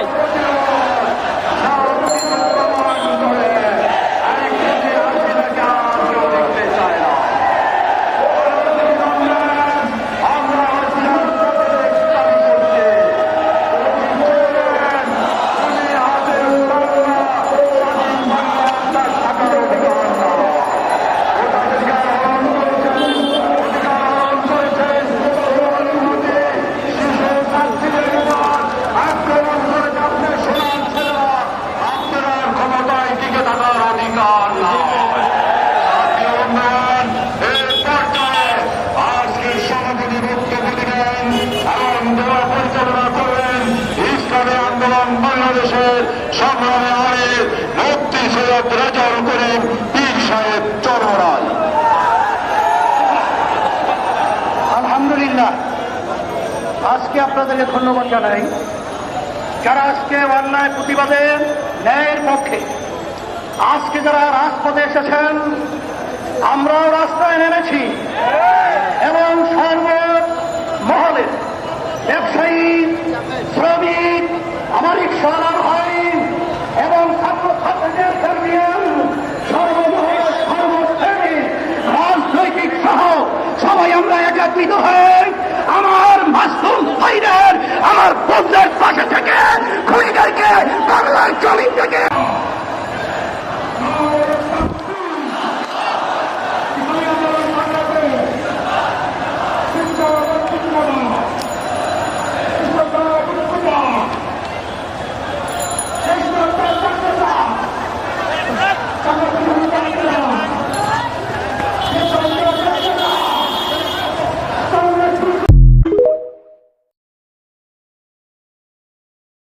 ভাই। বাংলাদেশের সংগ্রামে আমির মুফতি সৈয়দ রেজাউল করিম পীর সাহেব চরমরাই। আলহামদুলিল্লাহ, আজকে আপনাদেরকে ধন্যবাদ জানাই যারা আজকে অন্যায় প্রতিবাদে ন্যায়ের পক্ষে আজকে যারা রাজপথে এসেছেন। আমরাও রাস্তায় নেমেছি এবং সর্বমহলে ব্যবসায়ী, শ্রমিক, আমার রিক্সাওয়ালা ভাই এবং ছাত্রছাত্রীদের ইউনিয়ন সর্বমহলে সর্বশ্রেণী রাজনৈতিক সহ সবাই আমরা একত্রিত হয়ে আমার মাসুম ভাইদের, আমার